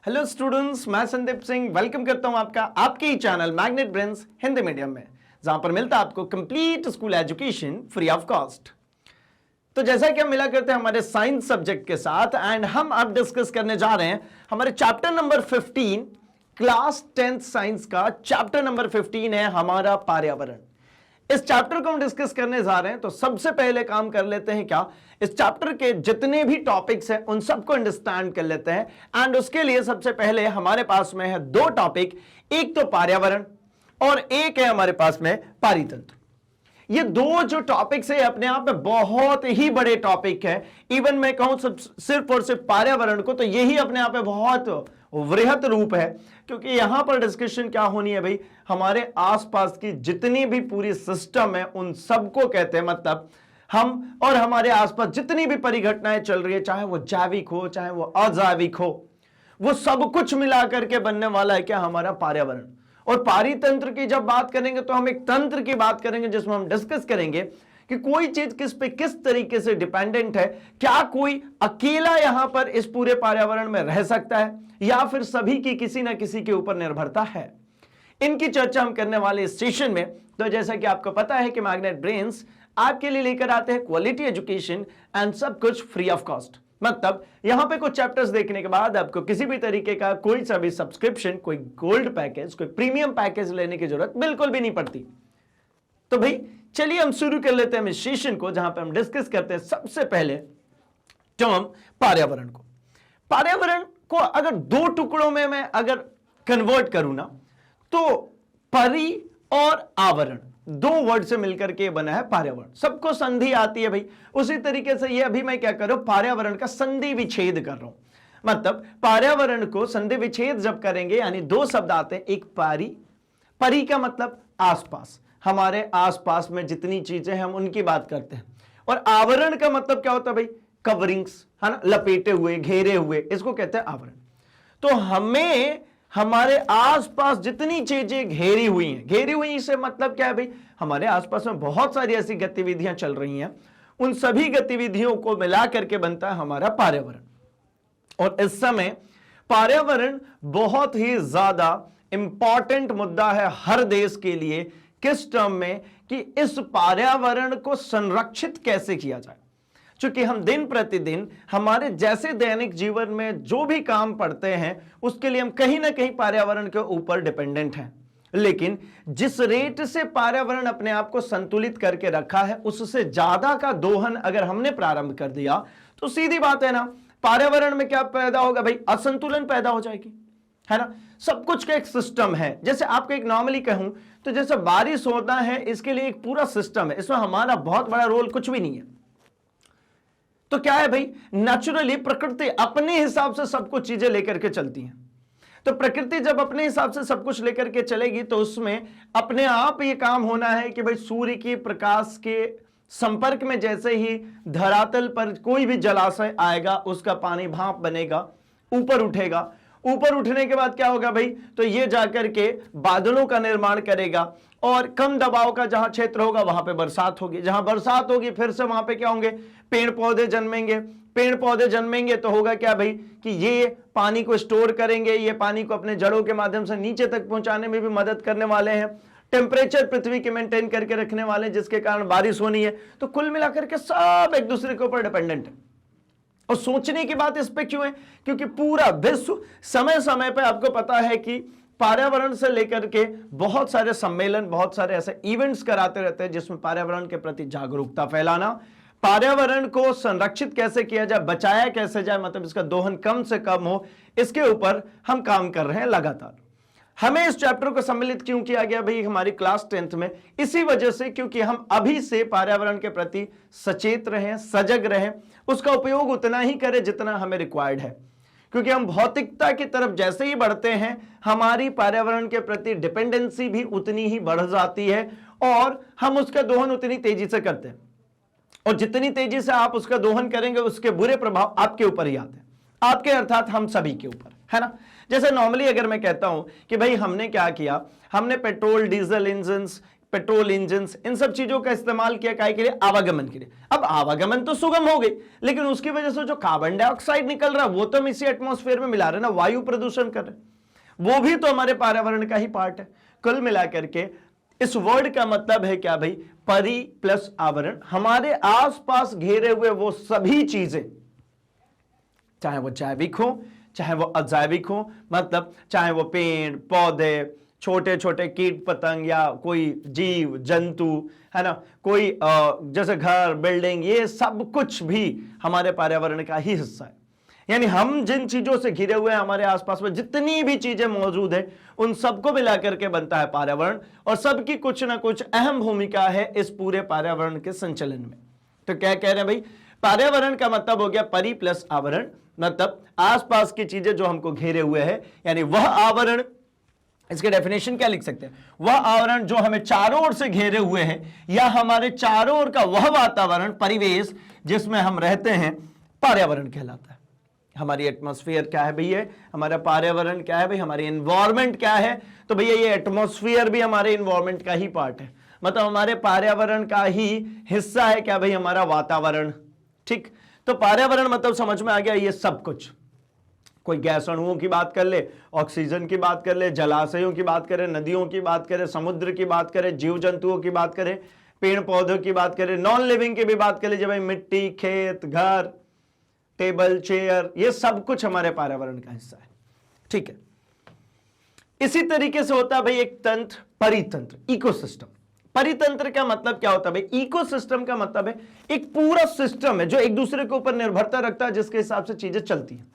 Hello students, मैं Sandeep Singh welcome करता हूं आपका आपके ही channel Magnet Brains Hindi medium में, जहां पर मिलता है आपको complete school education free of cost. तो जैसा कि हम मिला करते हैं हमारे साइंस सब्जेक्ट के साथ, एंड हम अब डिस्कस करने जा रहे हैं हमारे chapter number 15 class 10th science का। चैप्टर नंबर 15 है हमारा पर्यावरण। इस चैप्टर को हम डिस्कस करने जा रहे हैं, तो सबसे पहले काम कर लेते हैं क्या, इस चैप्टर के जितने भी टॉपिक्स हैं उन सबको अंडरस्टैंड कर लेते हैं। एंड उसके लिए सबसे पहले हमारे पास में है दो टॉपिक, एक तो पर्यावरण और एक है हमारे पास में पारितंत्र। ये दो जो टॉपिक्स है अपने आप में बहुत ही बड़े टॉपिक है। इवन मैं कहूं सिर्फ और सिर्फ पर्यावरण को, तो यही अपने आप में बहुत वृहत रूप है, क्योंकि यहां पर डिस्कशन क्या होनी है भाई, हमारे आसपास की जितनी भी पूरी सिस्टम है उन सबको कहते हैं, मतलब हम और हमारे आसपास जितनी भी परिघटनाएं चल रही है, चाहे वो जैविक हो चाहे वो अजैविक हो, वो सब कुछ मिला करके बनने वाला है क्या, हमारा पर्यावरण। और पारितंत्र की जब बात करेंगे तो हम एक तंत्र की बात करेंगे, जिसमें हम डिस्कस करेंगे कि कोई चीज किस पे किस तरीके से डिपेंडेंट है, क्या कोई अकेला यहां पर इस पूरे पर्यावरण में रह सकता है या फिर सभी की किसी ना किसी के ऊपर निर्भरता है। इनकी चर्चा हम करने वाले इस सेशन में। तो जैसा कि आपको पता है कि मैग्नेट ब्रेन्स आपके लिए लेकर आते हैं क्वालिटी एजुकेशन एंड सब कुछ फ्री ऑफ कॉस्ट। मतलब यहां पे कुछ चैप्टर्स देखने के बाद आपको किसी भी तरीके का कोई सा भी सब्सक्रिप्शन, कोई गोल्ड पैकेज, कोई प्रीमियम पैकेज लेने की जरूरत बिल्कुल भी नहीं पड़ती। तो भाई चलिए हम शुरू कर लेते हैं इस सेशन को, जहां पे हम डिस्कस करते हैं सबसे पहले टर्म पर्यावरण को। पर्यावरण को अगर दो टुकड़ों में मैं अगर कन्वर्ट करूं ना, तो परि और आवरण, दो वर्ड से मिलकर के बना है पर्यावरण। सबको संधि आती है भाई, उसी तरीके से ये अभी मैं क्या कर रहा हूं, पर्यावरण का संधि विच्छेद कर रहा हूं। मतलब पर्यावरण को संधि विच्छेद जब करेंगे, यानी दो शब्द आते हैं, एक परि का मतलब आसपास, हमारे आसपास में जितनी चीजें हैं हम उनकी बात करते हैं। और आवरण का मतलब क्या होता है भाई, कवरिंग्स, है ना, लपेटे हुए, घेरे हुए, इसको कहते हैं आवरण। तो हमें हमारे आसपास जितनी चीजें घेरी हुई हैं, घेरी हुई से मतलब क्या है भाई, हमारे आसपास में बहुत सारी ऐसी गतिविधियां चल रही हैं, उन सभी गतिविधियों को मिला करके बनता है हमारा पर्यावरण। और इस समय पर्यावरण बहुत ही ज्यादा इंपॉर्टेंट मुद्दा है हर देश के लिए। किस टर्म में, कि इस पर्यावरण को संरक्षित कैसे किया जाए। क्योंकि हम दिन प्रतिदिन हमारे जैसे दैनिक जीवन में जो भी काम पड़ते हैं, उसके लिए हम कहीं ना कहीं पर्यावरण के ऊपर डिपेंडेंट हैं। लेकिन जिस रेट से पर्यावरण अपने आप को संतुलित करके रखा है, उससे ज्यादा का दोहन अगर हमने प्रारंभ कर दिया, तो सीधी बात है ना, पर्यावरण में क्या पैदा होगा भाई, असंतुलन पैदा हो जाएगी, है ना। सब कुछ का एक सिस्टम है। जैसे आपको एक नॉर्मली कहूं तो जैसे बारिश होता है, इसके लिए एक पूरा सिस्टम है, इसमें हमारा बहुत बड़ा रोल कुछ भी नहीं है। तो क्या है भाई, नेचुरली प्रकृति अपने हिसाब से सब कुछ चीजें लेकर के चलती हैं। तो प्रकृति जब अपने हिसाब से सब कुछ लेकर के चलेगी, तो उसमें अपने आप ये काम होना है कि भाई सूर्य के प्रकाश के संपर्क में जैसे ही धरातल पर कोई भी जलाशय आएगा, उसका पानी भाप बनेगा, ऊपर उठेगा। ऊपर उठने के बाद क्या होगा भाई, तो ये जाकर के बादलों का निर्माण करेगा, और कम दबाव का जहां क्षेत्र होगा वहां पे बरसात होगी, जहां बरसात होगी फिर से वहां पे क्या होंगे, पेड़ पौधे जन्मेंगे। पेड़ पौधे जन्मेंगे तो होगा क्या भाई, कि ये पानी को स्टोर करेंगे, ये पानी को अपने जड़ों के माध्यम से नीचे तक पहुंचाने में भी मदद करने वाले हैं। टेम्परेचर पृथ्वी के मेंटेन करके रखने वाले, जिसके कारण बारिश होनी है। तो कुल मिलाकर के सब एक दूसरे के ऊपर डिपेंडेंट है। और सोचने की बात इस पे क्यों है, क्योंकि पूरा विश्व समय समय पे आपको पता है कि पर्यावरण से लेकर के बहुत सारे सम्मेलन, बहुत सारे ऐसे इवेंट्स कराते रहते हैं, जिसमें पर्यावरण के प्रति जागरूकता फैलाना, पर्यावरण को संरक्षित कैसे किया जाए, बचाया कैसे जाए, मतलब इसका दोहन कम से कम हो, इसके ऊपर हम काम कर रहे हैं लगातार। हमें इस चैप्टर को सम्मिलित क्यों किया गया भाई हमारी क्लास 10th में, इसी वजह से क्योंकि हम अभी से पर्यावरण के प्रति सचेत रहें, सजग रहें, उसका उपयोग उतना ही करें जितना हमें रिक्वायर्ड है। क्योंकि हम भौतिकता की तरफ जैसे ही बढ़ते हैं, हमारी पर्यावरण के प्रति डिपेंडेंसी भी उतनी ही बढ़ जाती है, और हम उसका दोहन उतनी तेजी से करते हैं। और जितनी तेजी से आप उसका दोहन करेंगे, उसके बुरे प्रभाव आपके ऊपर ही आते हैं, आपके अर्थात हम सभी के ऊपर, है ना। जैसे नॉर्मली अगर मैं कहता हूं कि भाई हमने क्या किया, हमने petrol diesel engines petrol engine, इन सब चीजों का इस्तेमाल किया काय के लिए, आवागमन के लिए। अब आवागमन तो सुगम हो गई, लेकिन उसकी वजह से जो कार्बन डाइऑक्साइड निकल रहा है वो तो हम इसी एटमॉस्फेयर में मिला रहे हैं ना, वायु प्रदूषण कर रहे हैं, वो भी तो हमारे पर्यावरण का ही पार्ट है। कुल मिलाकर के इस वर्ड का मतलब है क्या भाई, परि प्लस आवरण, हमारे आसपास घेरे हुए वो सभी चीजें, चाहे वो जैविक हो चाहे वो अजैविक हो, मतलब चाहे वो पेड़ पौधे, छोटे छोटे कीट पतंग या कोई जीव जंतु, है ना, कोई जैसे घर बिल्डिंग, ये सब कुछ भी हमारे पर्यावरण का ही हिस्सा है। यानी हम जिन चीजों से घिरे हुए हैं, हमारे आसपास में जितनी भी चीजें मौजूद है, उन सबको मिलाकर के बनता है पर्यावरण, और सबकी कुछ ना कुछ अहम भूमिका है इस पूरे पर्यावरण के संचलन में। तो क्या कह रहे हैं भाई, पर्यावरण का मतलब हो गया परि प्लस आवरण, मतलब आसपास की चीजें जो हमको घेरे हुए हैं, यानी वह आवरण, इसके डेफिनेशन क्या लिख सकते हैं, वह आवरण जो हमें चारों ओर से घेरे हुए हैं, या हमारे चारों ओर का वह वातावरण, परिवेश जिसमें हम रहते हैं, पर्यावरण कहलाता है। हमारी एटमॉस्फेयर क्या है भैया, हमारा पर्यावरण क्या है भाई, हमारी एनवायरमेंट क्या है, तो भैया ये एटमॉस्फेयर भी हमारे एनवायरमेंट का ही पार्ट है, मतलब हमारे पर्यावरण का ही हिस्सा है क्या भाई, हमारा वातावरण। ठीक, तो पर्यावरण मतलब समझ में आ गया, ये सब कुछ, कोई गैस अणुओं की बात कर ले, ऑक्सीजन की बात कर ले, जलाशयों की बात करें, नदियों की बात करें, समुद्र की बात करें, जीव जंतुओं की बात करें, पेड़ पौधों की बात करें, नॉन लिविंग की भी बात कर लीजिए भाई, मिट्टी, खेत, घर, टेबल, चेयर, ये सब कुछ हमारे पर्यावरण का हिस्सा है। ठीक है, इसी तरीके से होता है भाई एक तंत्र, परितंत्र, इकोसिस्टम। परितंत्र का मतलब क्या होता है भाई, इकोसिस्टम का मतलब है एक पूरा सिस्टम है जो एक दूसरे के ऊपर निर्भरता रखता है, जिसके हिसाब से चीजें चलती हैं।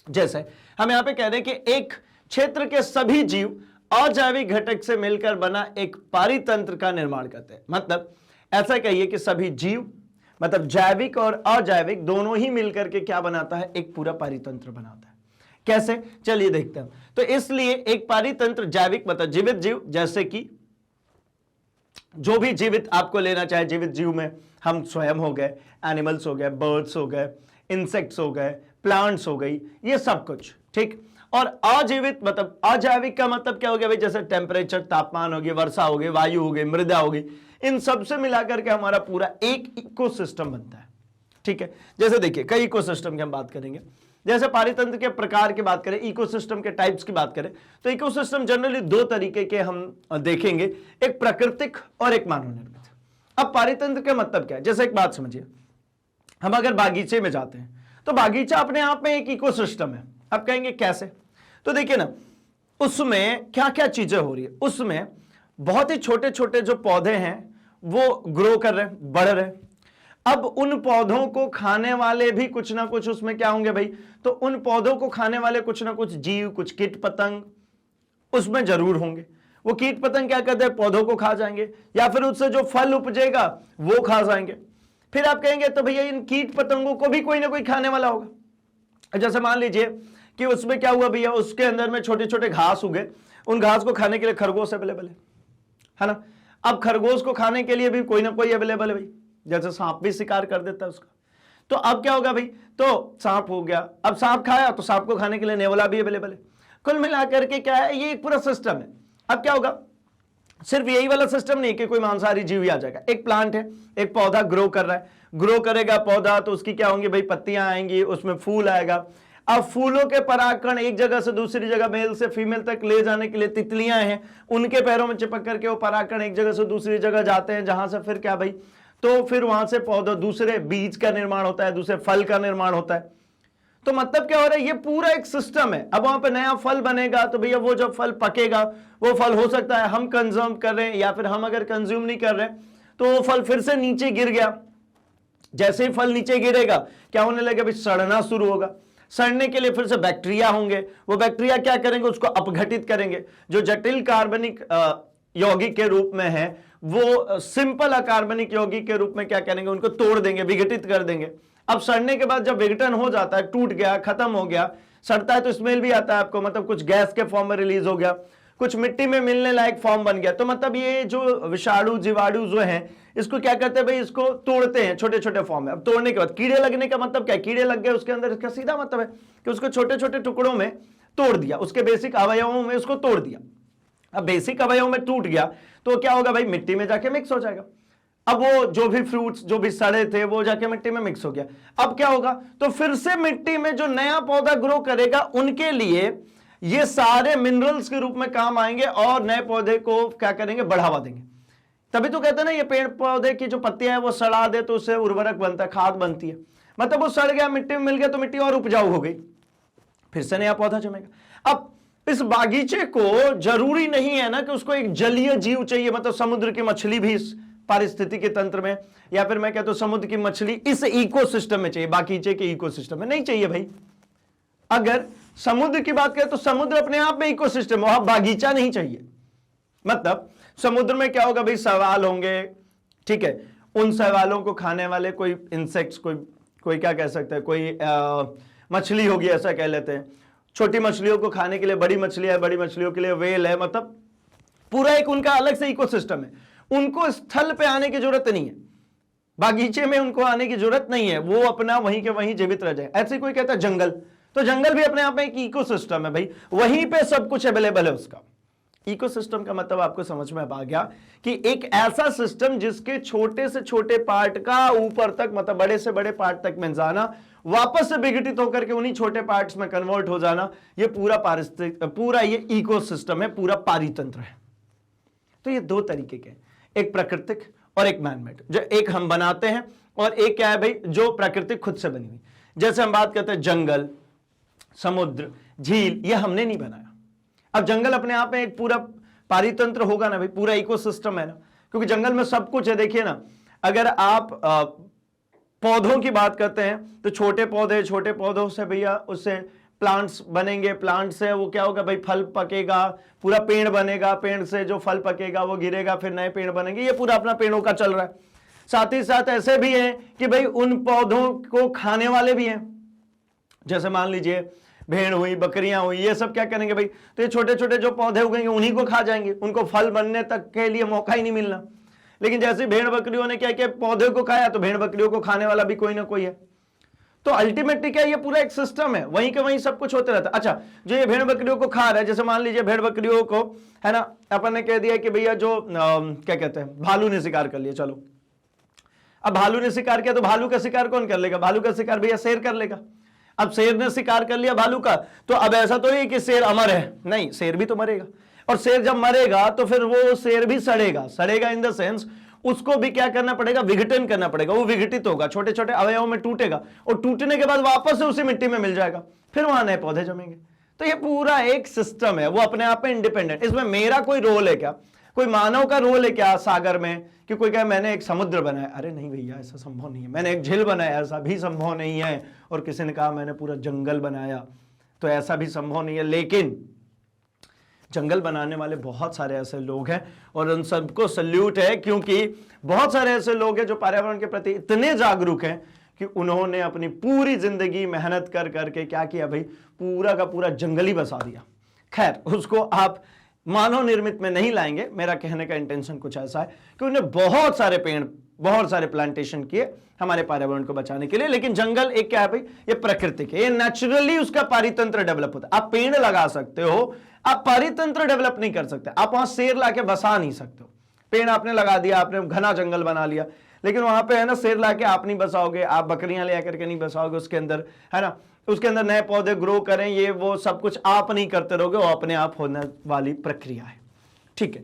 जैसे हम यहां पे कह रहे हैं कि एक क्षेत्र के सभी जीव अजैविक घटक से मिलकर बना एक परितंत्र का निर्माण करते हैं। मतलब ऐसा कहिए कि सभी जीव, मतलब जैविक और अजैविक दोनों ही मिलकर के क्या बनाता है, एक पूरा परितंत्र बनाता है। कैसे, चलिए देखते हैं। तो इसलिए एक परितंत्र जैविक मतलब जीवित जीव, जैसे कि जो भी जीवित आपको लेना चाहे, जीवित जीव में हम स्वयं हो गए, एनिमल्स हो गए, बर्ड्स हो गए, इंसेक्ट्स हो गए, प्लांट्स हो गई, ये सब कुछ। ठीक, और अजीवित मतलब अजैविक का मतलब क्या हो गया भाई, जैसे टेम्परेचर, तापमान हो गई, वर्षा हो गई, वायु हो गई, मृदा हो गई, इन सब से मिलाकर के हमारा पूरा एक इकोसिस्टम बनता है। ठीक है, जैसे देखिए कई इकोसिस्टम की हम बात करेंगे, जैसे पारितंत्र के प्रकार की बात करें, इकोसिस्टम के टाइप्स की बात करें, तो इकोसिस्टम जनरली दो तरीके के हम देखेंगे, एक प्राकृतिक और एक मानव निर्मित। अब पारितंत्र का मतलब क्या है, जैसे एक बात समझिए, हम अगर बागीचे में जाते हैं तो बागीचा अपने आप में एक इकोसिस्टम है। अब कहेंगे कैसे, तो देखिए ना, उसमें क्या क्या चीजें हो रही है, उसमें बहुत ही छोटे छोटे जो पौधे हैं वो ग्रो कर रहे हैं, बढ़ रहे हैं। अब उन पौधों को खाने वाले भी कुछ ना कुछ उसमें क्या होंगे भाई, तो उन पौधों को खाने वाले कुछ ना कुछ जीव, कुछ कीट पतंग उसमें जरूर होंगे। वो कीट पतंग क्या करते हैं, पौधों को खा जाएंगे, या फिर उससे जो फल उपजेगा वो खा जाएंगे। फिर आप कहेंगे तो भैया इन कीट पतंगों को भी कोई ना कोई खाने वाला होगा। जैसे मान लीजिए कि उसमें क्या हुआ भैया, उसके अंदर में छोटे छोटे घास उगे, उन घास को खाने के लिए खरगोश अवेलेबल है ना। अब खरगोश को खाने के लिए भी कोई ना कोई अवेलेबल है भाई, जैसे सांप भी शिकार कर देता है उसका। तो अब क्या होगा भाई, तो सांप हो गया, अब सांप खाया तो सांप को खाने के लिए नेवला भी अवेलेबल है। कुल मिलाकर के क्या है, ये एक पूरा सिस्टम है। अब क्या होगा, सिर्फ यही वाला सिस्टम नहीं कि कोई मांसाहारी जीव ही आ जाएगा। एक प्लांट है, एक पौधा ग्रो कर रहा है, ग्रो करेगा पौधा तो उसकी क्या होंगी भाई, पत्तियां आएंगी, उसमें फूल आएगा। अब फूलों के परागकण एक जगह से दूसरी जगह, मेल से फीमेल तक ले जाने के लिए तितलियां हैं, उनके पैरों में चिपक करके वो परागकण एक जगह से दूसरी जगह जाते हैं, जहां से फिर क्या भाई, तो फिर वहां से पौधा, दूसरे बीज का निर्माण होता है, दूसरे फल का निर्माण होता है। तो मतलब क्या हो रहा है, ये पूरा एक सिस्टम है। अब वहां पे नया फल बनेगा तो भैया वो जब फल पकेगा, वो फल हो सकता है हम कंज्यूम कर रहे हैं, या फिर हम अगर कंज्यूम नहीं कर रहे तो वो फल फिर से नीचे गिर गया। जैसे ही फल नीचे गिरेगा क्या होने लगेगा भाई, सड़ना शुरू होगा। सड़ने के लिए फिर से बैक्टीरिया होंगे, वो बैक्टीरिया क्या करेंगे, उसको अपघटित करेंगे। जो जटिल कार्बनिक यौगिक के रूप में है वो सिंपल अकार्बनिक यौगिक के रूप में क्या करेंगे, उनको तोड़ देंगे, विघटित कर देंगे। अब सड़ने के बाद जब विघटन हो जाता है, टूट गया, खत्म हो गया, सड़ता है तो स्मेल भी आता है आपको, मतलब कुछ गैस के फॉर्म में रिलीज हो गया, कुछ मिट्टी में मिलने लायक फॉर्म बन गया। तो मतलब ये जो विषाणु जीवाणु जो हैं, इसको क्या करते हैं भाई, इसको तोड़ते हैं छोटे छोटे फॉर्म में। अब तोड़ने के बाद कीड़े लगने का मतलब क्या है, कीड़े लग गए उसके अंदर, इसका सीधा मतलब है कि उसको छोटे छोटे टुकड़ों में तोड़ दिया, उसके बेसिक अवयवों में उसको तोड़ दिया। अब बेसिक अवयव में टूट गया तो क्या होगा भाई, मिट्टी में जाके मिक्स हो जाएगा। अब वो जो भी फ्रूट्स जो भी सड़े थे वो जाके मिट्टी में मिक्स हो गया। अब क्या होगा, तो फिर से मिट्टी में जो नया पौधा ग्रो करेगा उनके लिए ये सारे मिनरल्स के रूप में काम आएंगे और नए पौधे को क्या करेंगे, बढ़ावा देंगे। तभी तो कहते हैं ना, ये पेड़ पौधे की जो पत्तियां हैं वो सड़ा दे तो उससे उर्वरक बनता है, खाद बनती है। मतलब वो सड़ गया, मिट्टी में मिल गया तो मिट्टी और उपजाऊ हो गई, फिर से नया पौधा जमेगा। अब इस बागीचे को जरूरी नहीं है ना कि उसको एक जलीय जीव चाहिए, मतलब समुद्र की मछली भी इस पारिस्थितिकी तंत्र में, या फिर मैं कहता हूं समुद्र की मछली इस इकोसिस्टम में चाहिए, बागीचे के इकोसिस्टम में नहीं चाहिए भाई। अगर समुद्र की बात करें तो समुद्र अपने आप में इकोसिस्टम, वहां बागीचा नहीं चाहिए। मतलब समुद्र में क्या होगा भाई, शैवाल होंगे, ठीक है, उन शैवालों को खाने वाले कोई इंसेक्ट्स, कोई क्या कह सकते हैं, कोई मछली होगी ऐसा कह लेते हैं। छोटी मछलियों को खाने के लिए बड़ी मछली है, बड़ी मछलियों के लिए वेल है, मतलब पूरा एक उनका अलग से इकोसिस्टम है। उनको स्थल पे आने की जरूरत नहीं है, बागीचे में उनको आने की जरूरत नहीं है, वो अपना वहीं के वहीं जीवित रह जाए। ऐसे कोई कहता है जंगल, तो जंगल भी अपने आप में एक इकोसिस्टम है भाई, वहीं पे सब कुछ अवेलेबल है उसका। इकोसिस्टम का मतलब आपको समझ में आ गया कि एक ऐसा सिस्टम जिसके छोटे से छोटे पार्ट का ऊपर तक, मतलब बड़े से बड़े पार्ट तक में जाना, वापस से विघटित होकर के उन्हीं छोटे पार्ट्स में कन्वर्ट हो जाना, ये पूरा पारिस्थितिक, पूरा ये इकोसिस्टम है, पूरा पारितंत्र है। तो ये दो तरीके के, एक प्राकृतिक और एक मैनमेड, जो एक हम बनाते हैं और एक क्या है भाई, जो प्राकृतिक खुद से बनी हुई। जैसे हम बात करते हैं जंगल, समुद्र, झील, ये हमने नहीं बनाया। अब जंगल अपने आप में एक पूरा पारितंत्र होगा ना भाई, पूरा इकोसिस्टम है ना, क्योंकि जंगल में सब कुछ है। देखिए ना, अगर आप पौधों की बात करते हैं तो छोटे पौधे, छोटे पौधों से भैया उससे प्लांट्स बनेंगे, प्लांट से वो क्या होगा भाई, फल पकेगा, पूरा पेड़ बनेगा, पेड़ से जो फल पकेगा वो गिरेगा, फिर नए पेड़ बनेंगे, ये पूरा अपना पेड़ों का चल रहा है। साथ ही साथ ऐसे भी है कि भाई उन पौधों को खाने वाले भी हैं, जैसे मान लीजिए भेड़ हुई, बकरियां हुई, ये सब क्या करेंगे भाई, तो ये छोटे छोटे जो पौधे उगेंगे उन्हीं को खा जाएंगे, उनको फल बनने तक के लिए मौका ही नहीं मिलना। लेकिन जैसे भेड़ बकरियों ने क्या किया, पौधे को खाया, तो भेड़ बकरियों को खाने वाला भी कोई ना कोई है। तो अल्टीमेटली क्या, ये पूरा एक सिस्टम है, वहीं के वहीं सब कुछ होते रहता है। अच्छा, जो ये भेड़ बकरियों को खा रहा है, जैसे मान लीजिए भेड़ बकरियों को, है ना, अपन ने कह दिया कि भैया जो क्या कहते हैं, भालू ने शिकार कर लिया, चलो अब भालू ने शिकार किया, तो भालू का शिकार कौन कर लेगा, भालू का शिकार भैया शेर कर लेगा। अब शेर ने शिकार कर लिया भालू का, तो अब ऐसा तो नहीं कि शेर अमर है, नहीं, शेर भी तो मरेगा, और शेर जब मरेगा तो फिर वो शेर भी सड़ेगा। सड़ेगा इन द सेंस उसको भी क्या करना पड़ेगा, विघटन करना पड़ेगा, वो विघटित होगा, छोटे छोटे अवयवों में टूटेगा, और टूटने के बाद वापस से उसी मिट्टी में मिल जाएगा, फिर वहां नए पौधे जमेंगे। तो ये पूरा एक सिस्टम है, वो अपने आप में इंडिपेंडेंट। इसमें मेरा कोई रोल है क्या, कोई मानव का रोल है क्या सागर में, कि कोई कहे मैंने एक समुद्र बनाया, अरे नहीं भैया ऐसा संभव नहीं है। मैंने एक झील बनाया, ऐसा भी संभव नहीं है। और किसी ने कहा मैंने पूरा जंगल बनाया, तो ऐसा भी संभव नहीं है। लेकिन जंगल बनाने वाले बहुत सारे ऐसे लोग हैं और उन सबको सल्यूट है, क्योंकि बहुत सारे ऐसे लोग हैं जो पर्यावरण के प्रति इतने जागरूक हैं कि उन्होंने अपनी पूरी जिंदगी मेहनत कर करके क्या किया भाई, पूरा का पूरा जंगली बसा दिया। खैर, उसको आप मानव निर्मित में नहीं लाएंगे। मेरा कहने का इंटेंशन कुछ ऐसा है कि उन्हें बहुत सारे पेड़, बहुत सारे प्लांटेशन किए हमारे पर्यावरण को बचाने के लिए। लेकिन जंगल एक क्या है भाई, ये प्राकृतिक है, ये नेचुरली उसका पारितंत्र डेवलप होता है। आप पेड़ लगा सकते हो, आप पारितंत्र डेवलप नहीं कर सकते। आप वहां शेर लाके बसा नहीं सकते हो। पेड़ आपने लगा दिया, आपने घना जंगल बना लिया, लेकिन वहां पे है ना शेर लाके आप नहीं बसाओगे, आप बकरियां ले आकर के नहीं बसाओगे उसके अंदर, है ना, उसके अंदर नए पौधे ग्रो करें, ये वो सब कुछ आप नहीं करते रहोगे, वो अपने आप होने वाली प्रक्रिया है। ठीक है,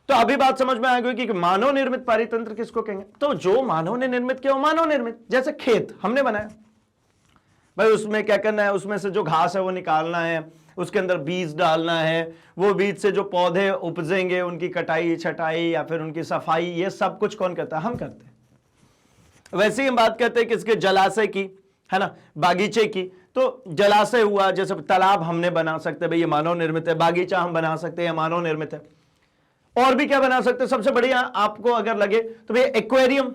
तो अभी बात समझ में आ गई कि मानव निर्मित पारितंत्र किसको कहेंगे। तो जो मानव ने निर्मित किया वो मानव निर्मित, जैसे खेत हमने बनाया भाई, उसमें क्या करना है, उसमें से जो घास है वो निकालना है, उसके अंदर बीज डालना है, वो बीज से जो पौधे उपजेंगे उनकी कटाई छटाई या फिर उनकी सफाई, ये सब कुछ कौन करता है, हम करते हैं। वैसे ही हम बात करते हैं किसके, जलाशय की, है ना, बागीचे की। तो जलाशय हुआ, जैसे तालाब हमने बना सकते हैं भाई, ये मानव निर्मित है। बागीचा हम बना सकते हैं, मानव निर्मित है। और भी क्या बना सकते हैं, सबसे बढ़िया आपको अगर लगे तो भाई एक्वेरियम।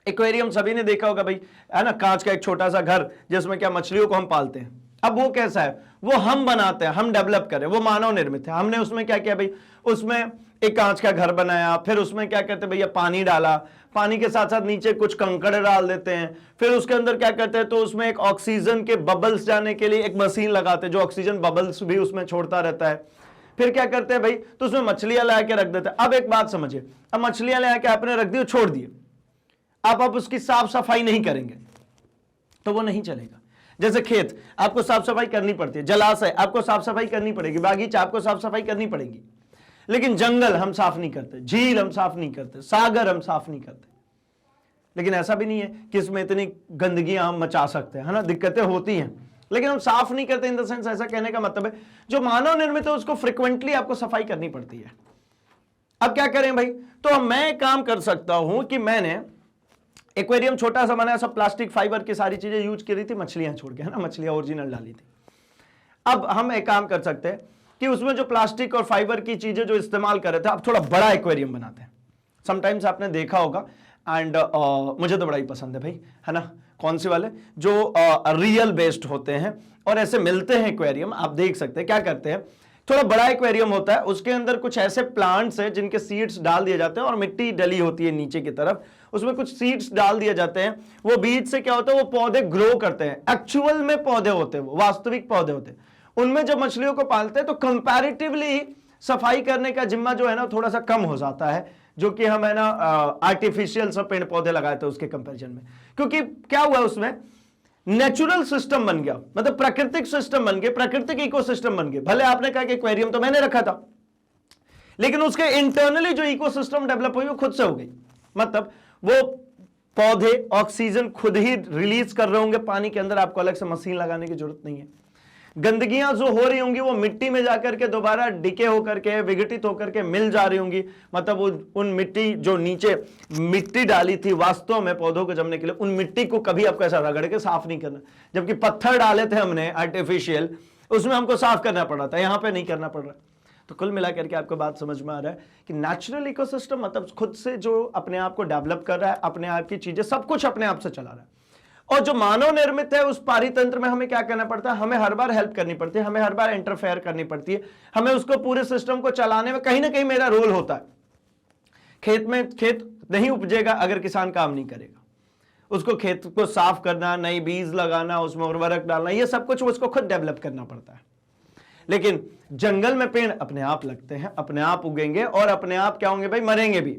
एक्वेरियम सभी ने देखा होगा भाई, है ना, कांच का एक छोटा सा घर जिसमें क्या मछलियों को हम पालते हैं। अब वो कैसा है, वो हम बनाते हैं, हम डेवलप करें, वो मानव निर्मित है। हमने उसमें क्या किया भाई, उसमें एक कांच का घर बनाया, फिर उसमें क्या करते हैं भैया, पानी डाला, पानी के साथ साथ नीचे कुछ कंकड़ डाल देते हैं, फिर उसके अंदर क्या करते हैं, तो उसमें एक ऑक्सीजन के बबल्स जाने के लिए एक मशीन लगाते हैं जो ऑक्सीजन बबल्स भी उसमें छोड़ता रहता है। फिर क्या करते हैं भाई, तो उसमें मछलियां ला के रख देते हैं। अब एक बात समझिए, अब मछलियां ला के आपने रख दी, छोड़ दिए, आप उसकी साफ सफाई नहीं करेंगे तो वो नहीं चलेगा। जैसे खेत आपको साफ सफाई करनी पड़ती है, जलाशय आपको साफ सफाई करनी पड़ेगी, बागीचा आपको साफ सफाई करनी पड़ेगी, लेकिन जंगल हम साफ नहीं करते, झील हम साफ नहीं करते, सागर हम साफ नहीं करते। लेकिन ऐसा भी नहीं है कि इसमें इतनी गंदगियां हम मचा सकते हैं, है ना, दिक्कतें होती हैं, लेकिन हम साफ नहीं करते। इन द सेंस ऐसा कहने का मतलब है जो मानव निर्मित है उसको फ्रिक्वेंटली आपको सफाई करनी पड़ती है। अब क्या करें भाई, तो मैं एक काम कर सकता हूं कि मैंने एक्वेरियम छोटा सा बनाया, सब प्लास्टिक फाइबर की सारी चीजें यूज की रही थी, मछलियां छोड़ के, है ना, मछलियां ओरिजिनल डाली थी। अब हम एक काम कर सकते हैं कि उसमें जो प्लास्टिक और फाइबर की चीजें जो इस्तेमाल कर रहे थे, अब थोड़ा बड़ा एक्वेरियम बनाते हैं। समटाइम्स आपने देखा होगा, एंड मुझे तो बड़ा ही पसंद है भाई, है ना, कौन से वाले, जो रियल बेस्ड होते हैं और ऐसे मिलते हैं एक्वेरियम। आप देख सकते हैं क्या करते हैं, थोड़ा बड़ा एक्वेरियम होता है, उसके अंदर कुछ ऐसे प्लांट्स हैं जिनके सीड्स डाल दिए जाते हैं और मिट्टी डली होती है नीचे की तरफ, उसमें कुछ सीड्स डाल दिए जाते हैं, वो बीज से क्या होता है, वो पौधे ग्रो करते हैं, एक्चुअल में पौधे होते हैं, वो वास्तविक पौधे होते हैं। उनमें जब मछलियों को पालते हैं तो कंपैरेटिवली सफाई करने का जिम्मा जो है ना थोड़ा सा कम हो जाता है, जो कि हम है ना आर्टिफिशियल सब पेड़ पौधे लगाए थे उसके कंपैरिजन में। क्योंकि क्या हुआ, उसमें नेचुरल सिस्टम बन गया, मतलब प्राकृतिक सिस्टम बन गए, प्राकृतिक इकोसिस्टम बन गए। भले आपने कहा कि एक्वेरियम तो मैंने रखा था, लेकिन उसके इंटरनली जो इकोसिस्टम डेवलप हुई वो खुद से हो गई। मतलब वो पौधे ऑक्सीजन खुद ही रिलीज कर रहे होंगे पानी के अंदर, आपको अलग से मशीन लगाने की जरूरत नहीं है। गंदगियां जो हो रही होंगी वो मिट्टी में जाकर के दोबारा डिके होकर के, विघटित होकर के मिल जा रही होंगी। मतलब उन मिट्टी जो नीचे मिट्टी डाली थी वास्तव में पौधों को जमने के लिए, उन मिट्टी को कभी आपको ऐसा रगड़ के साफ नहीं करना, जबकि पत्थर डाले थे हमने आर्टिफिशियल, उसमें हमको साफ करना पड़ रहा था, यहां पर नहीं करना पड़ रहा। तो कुल मिलाकर के आपको बात समझ में आ रहा है कि नेचुरल इकोसिस्टम मतलब खुद से जो अपने आप को डेवलप कर रहा है, अपने आप की चीजें सब कुछ अपने आप से चला रहा है। और जो मानव निर्मित है उस पारितंत्र में हमें क्या करना पड़ता है, हमें हर बार हेल्प करनी पड़ती है, हमें हर बार इंटरफेयर करनी पड़ती है, हमें उसको पूरे सिस्टम को चलाने में कहीं ना कहीं मेरा रोल होता है। खेत नहीं उपजेगा अगर किसान काम नहीं करेगा, उसको खेत को साफ करना, नई बीज लगाना, उसमें उर्वरक डालना, ये सब कुछ उसको खुद डेवलप करना पड़ता है। लेकिन जंगल में पेड़ अपने आप लगते हैं, अपने आप उगेंगे और अपने आप क्या होंगे भाई, मरेंगे भी।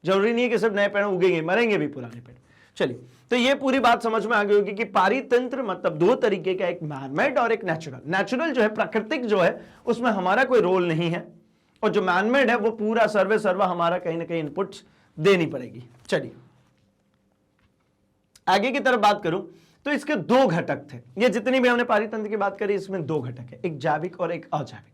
जरूरी नहीं है कि सिर्फ नए पेड़ उगेंगे, मरेंगे भी पुराने पेड़। चलिए, तो ये पूरी बात समझ में आ गई होगी कि पारितंत्र मतलब दो तरीके का, एक मैनमेड और एक नेचुरल। नेचुरल जो है, प्राकृतिक जो है, उसमें हमारा कोई रोल नहीं है, और जो मैनमेड है वो पूरा सर्वे सर्वा हमारा कहीं ना कहीं इनपुट्स देनी पड़ेगी। चलिए आगे की तरफ बात करूं तो इसके दो घटक थे। ये जितनी भी हमने पारितंत्र की बात करी इसमें दो घटक है, एक जैविक और एक अजैविक।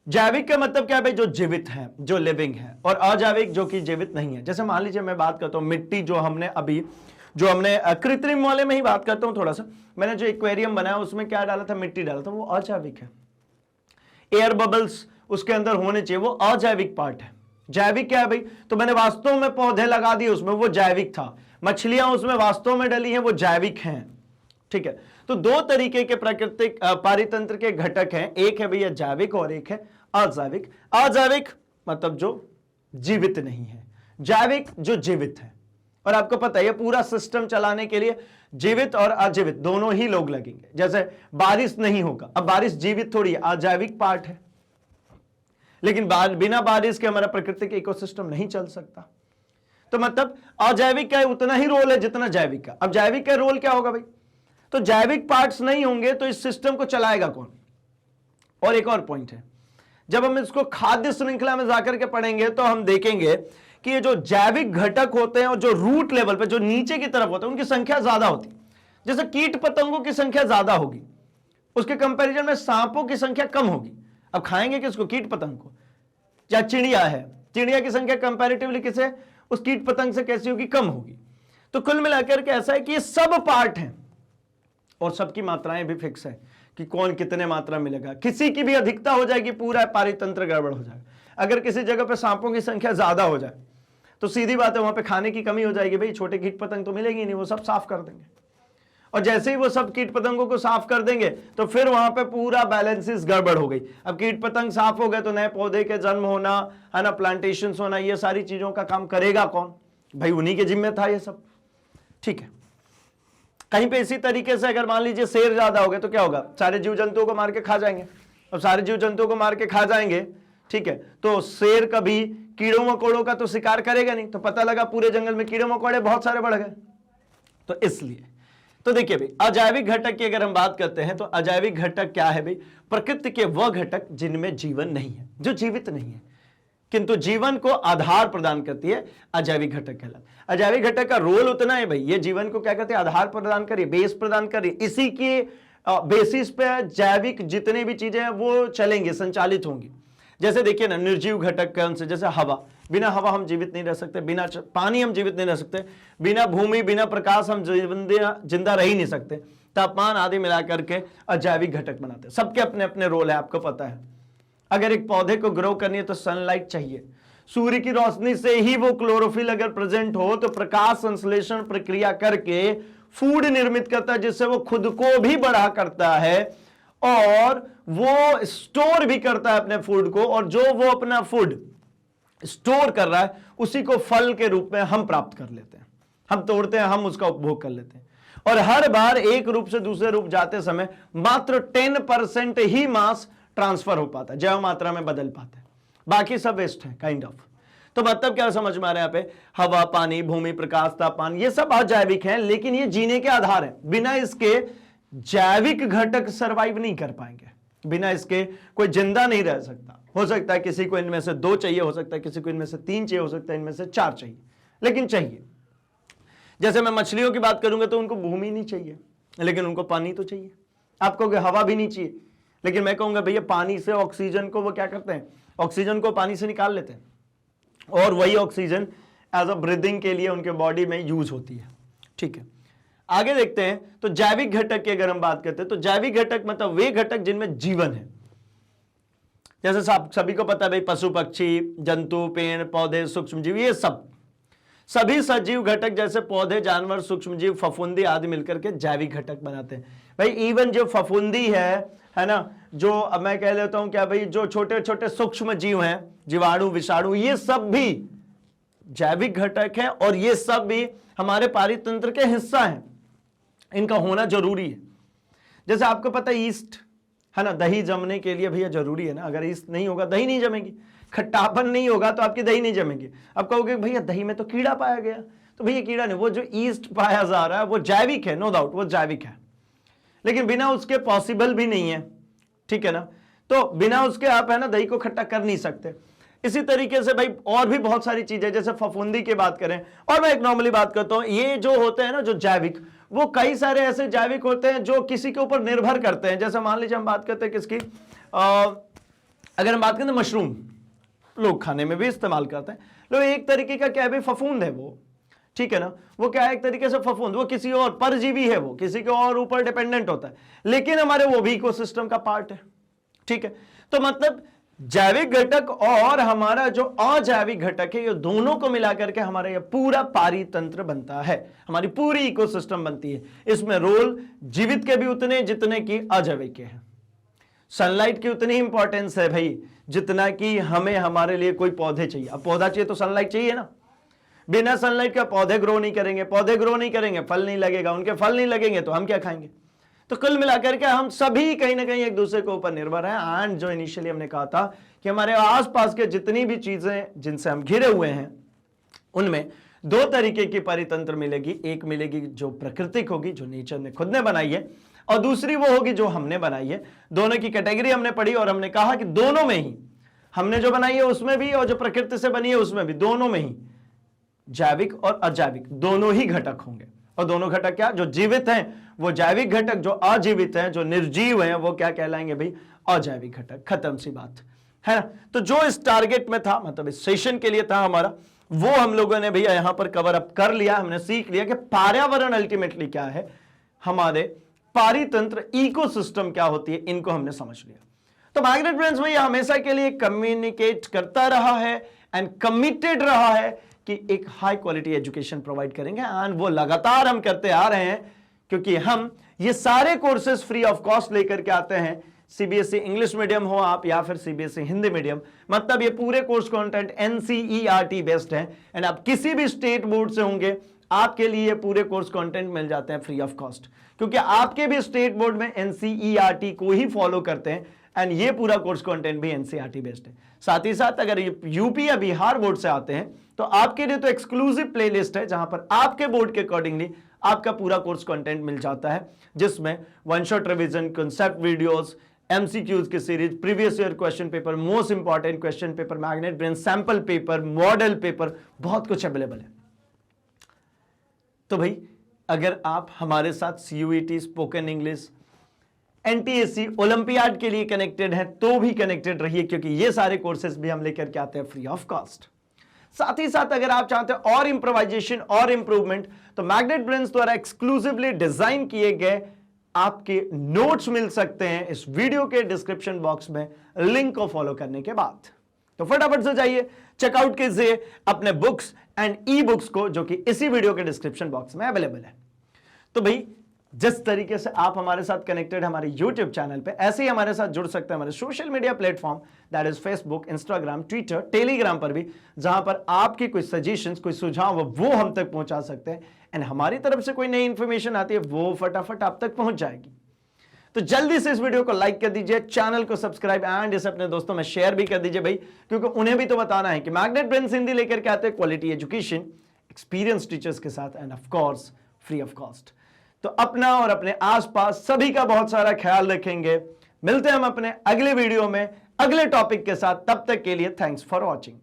जैविक का मतलब क्या है भाई, जो जीवित है, जो लिविंग है, और अजैविक जो कि जीवित नहीं है। जैसे मान लीजिए मैं बात करता हूं मिट्टी, जो हमने कृत्रिम वाले में ही बात करता हूं थोड़ा सा, मैंने जो एक्वेरियम बनाया उसमें क्या डाला था, मिट्टी डाला था, वो अजैविक है। एयर बबल्स उसके अंदर होने चाहिए, वो अजैविक पार्ट है। जैविक क्या है भाई, तो मैंने वास्तव में पौधे लगा दिए उसमें, वो जैविक था। मछलियां उसमें वास्तव में डली हैं, वो जैविक हैं। ठीक है, तो दो तरीके के प्राकृतिक पारितंत्र के घटक हैं, एक है भैया जैविक और एक है अजैविक। अजैविक मतलब जो जीवित नहीं है, जैविक जो जीवित है। और आपको पता है पूरा सिस्टम चलाने के लिए जीवित और अजीवित दोनों ही लोग लगेंगे। जैसे बारिश नहीं होगा, अब बारिश जीवित थोड़ी है, अजैविक पार्ट है, लेकिन बिना बारिश के हमारा प्राकृतिक इकोसिस्टम नहीं चल सकता। तो मतलब अजैविक का उतना ही रोल है जितना जैविक का। अब जैविक का रोल क्या होगा भाई, तो जैविक पार्ट्स नहीं होंगे तो इस सिस्टम को चलाएगा कौन। और एक और पॉइंट है, जब हम इसको खाद्य श्रृंखला में जाकर के पढ़ेंगे तो हम देखेंगे कि ये जो जैविक घटक होते हैं और जो रूट लेवल पे जो नीचे की तरफ होते हैं उनकी संख्या ज्यादा होती है। जैसे कीट पतंगों की संख्या ज्यादा होगी, उसके कंपैरिजन में सांपों की संख्या कम होगी। अब खाएंगे किसको, कीट पतंग को। या चिड़िया है, चिड़िया की संख्या कंपैरेटिवली किसे, उस कीट पतंग से कैसी होगी, कम होगी। तो कुल मिलाकर के ऐसा है कि ये सब पार्ट हैं और सबकी मात्राएं भी फिक्स है कि कौन कितने मात्रा मिलेगा। किसी की भी अधिकता हो जाएगी, पूरा पारितंत्र गड़बड़ हो जाएगा। अगर किसी जगह पे सांपों की संख्या ज्यादा हो जाए तो सीधी बात है वहां पे खाने की कमी हो जाएगी, भाई छोटे कीट पतंग तो मिलेंगे नहीं, वो सब साफ कर देंगे। और जैसे ही वो सब कीट पतंगों को साफ कर देंगे तो फिर वहां पे पूरा बैलेंसेस गड़बड़ हो गई। अब कीट पतंग साफ हो गए तो नए पौधे के जन्म होना, है ना, प्लांटेशन होना, ये सारी चीजों का काम करेगा कौन, भाई उन्हीं के जिम्मे था ये सब। ठीक है, कहीं पे इसी तरीके से अगर मान लीजिए शेर ज्यादा हो गए तो क्या होगा, सारे जीव जंतुओं को मार के खा जाएंगे। अब सारे जीव जंतुओं को मार के खा जाएंगे, ठीक है, तो शेर कभी कीड़ों मकोड़ों का तो शिकार करेगा नहीं, तो पता लगा पूरे जंगल में कीड़े मकोड़े बहुत सारे बढ़ गए। तो इसलिए तो देखिए भाई, अजैविक घटक की अगर हम बात करते हैं तो अजैविक घटक क्या है भाई? प्रकृति के वह घटक जिनमें जीवन नहीं है, जो जीवित नहीं है किंतु जीवन को आधार प्रदान करती है, अजैविक घटक कहलाता। अजैविक घटक का रोल उतना है भाई, ये जीवन को क्या करते हैं? आधार प्रदान करिए, बेस प्रदान करिए, इसी के बेसिस पे जैविक जितने भी चीजें हैं वो चलेंगे, संचालित होंगी। जैसे देखिए ना, निर्जीव घटक कौन से? जैसे हवा, बिना हवा हम जीवित नहीं रह सकते, बिना पानी हम जीवित नहीं रह सकते, बिना भूमि बिना प्रकाश हम जिंदा रह ही नहीं सकते। तापमान आदि मिलाकर के अजैविक घटक बनाते हैं। सबके अपने अपने रोल है, आपको पता है। अगर एक पौधे को ग्रो करनी है तो सनलाइट चाहिए, सूर्य की रोशनी से ही वो क्लोरोफिल अगर प्रेजेंट हो तो प्रकाश संश्लेषण प्रक्रिया करके फूड निर्मित करता है, जिससे वो खुद को भी बड़ा करता है और वो स्टोर भी करता है अपने फूड को, और जो वो अपना फूड स्टोर कर रहा है उसी को फल के रूप में हम प्राप्त कर लेते हैं, हम तोड़ते हैं, हम उसका उपभोग कर लेते हैं। और हर बार एक रूप से दूसरे रूप जाते समय मात्र 10% ही मास ट्रांसफर हो पाता है, जैव मात्रा में बदल पाता है, बाकी सब वेस्ट है काइंड ऑफ। तो मतलब क्या समझ में आ रहा है यहाँ पे? हवा, पानी, भूमि, प्रकाश, तापमान, ये सब अजैविक हैं, लेकिन ये जीने के आधार हैं। बिना इसके जैविक घटक सरवाइव नहीं कर पाएंगे, बिना इसके कोई जिंदा नहीं रह सकता। हो सकता है किसी को इनमें से 2 चाहिए, हो सकता है किसी को इनमें से 3 चाहिए, हो सकता है इनमें से 4 चाहिए, लेकिन चाहिए। जैसे मैं मछलियों की बात करूंगा तो उनको भूमि नहीं चाहिए, लेकिन उनको पानी तो चाहिए। आप कहोगे हवा भी नहीं चाहिए, लेकिन मैं कहूंगा भैया पानी से ऑक्सीजन को वो क्या करते हैं? ऑक्सीजन को पानी से निकाल लेते हैं, और वही ऑक्सीजन एज अ ब्रीदिंग के लिए उनके बॉडी में यूज होती है। ठीक है, आगे देखते हैं। तो जैविक घटक की अगर हम बात करते हैं तो जैविक घटक मतलब वे घटक जिनमें जीवन है। जैसे सभी को पता है भाई, पशु पक्षी, जंतु, पेड़ पौधे, सूक्ष्म जीव, ये सभी सजीव घटक जैसे पौधे, जानवर, सूक्ष्म जीव, फफूंदी आदि मिलकर के जैविक घटक बनाते हैं। भाई इवन जो फफूंदी है ना, जो अब मैं कह लेता हूं क्या भाई, जो छोटे छोटे सूक्ष्म जीव हैं, जीवाणु, विषाणु, ये सब भी जैविक घटक हैं, और ये सब भी हमारे पारितंत्र के हिस्सा हैं, इनका होना जरूरी है। जैसे आपको पता है ईस्ट है ना, दही जमने के लिए भैया जरूरी है ना, अगर ईस्ट नहीं होगा दही नहीं जमेगी, खट्टापन नहीं होगा तो आपकी दही नहीं जमेगी। अब कहोगे भैया दही में तो कीड़ा पाया गया, तो भैया कीड़ा नहीं, वो जो ईस्ट पाया जा रहा है वो जैविक है, नो डाउट वो जैविक है, लेकिन बिना उसके पॉसिबल भी नहीं है। ठीक है ना, तो बिना उसके आप है ना दही को खट्टा कर नहीं सकते। इसी तरीके से भाई और भी बहुत सारी चीजें, जैसे फफूंदी की बात करें, और मैं एक नॉर्मली बात करता हूं, ये जो होते हैं ना जो जैविक, वो कई सारे ऐसे जैविक होते हैं जो किसी के ऊपर निर्भर करते हैं। जैसे मान लीजिए हम बात करते हैं किसकी, अगर हम बात करें तो मशरूम, लोग खाने में भी इस्तेमाल करते हैं। लोग एक तरीके का क्या है भाई, फफूंद है वो, ठीक है ना, वो क्या है एक तरीके से फफूंद, वो किसी और परजीवी है, वो किसी के और ऊपर डिपेंडेंट होता है, लेकिन हमारे वो भी इकोसिस्टम का पार्ट है। ठीक है, तो मतलब जैविक घटक और हमारा जो अजैविक घटक है, ये दोनों को मिलाकर के हमारा ये पूरा पारितंत्र बनता है, हमारी पूरी इकोसिस्टम बनती है। इसमें रोल जीवित के भी उतने जितने की अजैविक के हैं। सनलाइट की उतनी इंपॉर्टेंस है भाई जितना कि हमें हमारे लिए कोई पौधे चाहिए। अब पौधा चाहिए तो सनलाइट चाहिए ना, बिना सनलाइट का पौधे ग्रो नहीं करेंगे, पौधे ग्रो नहीं करेंगे फल नहीं लगेगा, उनके फल नहीं लगेंगे तो हम क्या खाएंगे। तो कुल मिलाकर के हम सभी कहीं ना कहीं एक दूसरे के ऊपर निर्भर हैं। एंड जो इनिशियली हमने कहा था कि हमारे आसपास के जितनी भी चीजें जिनसे हम घिरे हुए हैं, उनमें 2 तरीके की परितंत्र मिलेगी। एक मिलेगी जो प्राकृतिक होगी, जो नेचर ने खुद ने बनाई है, और दूसरी वो होगी जो हमने बनाई है। दोनों की कैटेगरी हमने पढ़ी और हमने कहा कि दोनों में ही, हमने जो बनाई है उसमें भी और जो प्रकृति से बनी है उसमें भी, दोनों में ही जैविक और अजैविक दोनों ही घटक होंगे। और दोनों घटक क्या, जो जीवित हैं वो जैविक घटक, जो अजीवित हैं, जो निर्जीव हैं, वो क्या कहलाएंगे भाई, अजैविक घटक। खत्म सी बात है ना। तो जो इस टारगेट में था, मतलब इस सेशन के लिए था हमारा, वो हम लोगों ने भैया यहां पर कवर अप कर लिया। हमने सीख लिया कि पर्यावरण अल्टीमेटली क्या है, हमारे पारितंत्र, इकोसिस्टम क्या होती है, इनको हमने समझ लिया। तो मैग्नेट ब्रेन्स भैया हमेशा के लिए कम्युनिकेट करता रहा है एंड कमिटेड रहा है कि एक हाई क्वालिटी एजुकेशन प्रोवाइड करेंगे, एंड वो लगातार हम करते आ रहे हैं, क्योंकि हम ये सारे कोर्सेज फ्री ऑफ कॉस्ट लेकर के आते हैं। सीबीएसई इंग्लिश मीडियम हो आप या फिर सीबीएसई हिंदी मीडियम, मतलब ये पूरे कोर्स कंटेंट एनसीईआरटी बेस्ड है। एंड आप किसी भी स्टेट बोर्ड से होंगे, आपके लिए पूरे कोर्स कंटेंट मिल जाते हैं फ्री ऑफ कॉस्ट, क्योंकि आपके भी स्टेट बोर्ड में एनसीईआरटी को ही फॉलो करते हैं एंड ये पूरा कोर्स कंटेंट भी एनसीईआरटी बेस्ड है। साथ ही साथ अगर यूपी या बिहार बोर्ड से आते हैं तो आपके लिए तो एक्सक्लूसिव प्लेलिस्ट है जहां पर आपके बोर्ड के अकॉर्डिंगली आपका पूरा कोर्स कंटेंट मिल जाता है, जिसमें one shot revision, concept videos, MCQs की series, previous year question paper, most important question paper, Magnet Brain sample paper, model paper, बहुत कुछ अवेलेबल है। तो भाई अगर आप हमारे साथ CUET, spoken English, NTSC, olympiad के लिए कनेक्टेड हैं तो भी कनेक्टेड रहिए, क्योंकि ये सारे कोर्सेज भी हम लेकर के आते हैं फ्री ऑफ कॉस्ट। साथ ही साथ अगर आप चाहते हैं और इंप्रोवाइजेशन और इंप्रूवमेंट, तो मैग्नेट ब्रेन्स द्वारा एक्सक्लूसिवली डिजाइन किए गए आपके नोट्स मिल सकते हैं इस वीडियो के डिस्क्रिप्शन बॉक्स में लिंक को फॉलो करने के बाद। तो फटाफट से जाइए, चेकआउट कीजिए अपने बुक्स एंड ई बुक्स को, जो कि इसी वीडियो के डिस्क्रिप्शन बॉक्स में अवेलेबल है। तो भाई जिस तरीके से आप हमारे साथ कनेक्टेड हमारे YouTube चैनल पे, ऐसे ही हमारे साथ जुड़ सकते हैं हमारे social media platform, that is Facebook, Instagram, Twitter, Telegram पर भी, जहां पर आपकी कोई सजेशंस, कोई सुझाव वो हम तक पहुंचा सकते हैं एंड हमारी तरफ से कोई नई इंफॉर्मेशन आती है वो फटाफट आप तक पहुंच जाएगी। तो जल्दी से इस वीडियो को लाइक कर दीजिए, चैनल को सब्सक्राइब एंड इसे अपने दोस्तों में शेयर भी कर दीजिए भाई, क्योंकि उन्हें भी तो बताना है कि मैग्नेट ब्रेन्स हिंदी लेकर के आते हैं क्वालिटी एजुकेशन, एक्सपीरियंस टीचर्स के साथ end of course free of cost. तो अपना और अपने आसपास सभी का बहुत सारा ख्याल रखेंगे। मिलते हैं हम अपने अगले वीडियो में अगले टॉपिक के साथ, तब तक के लिए थैंक्स फॉर वॉचिंग।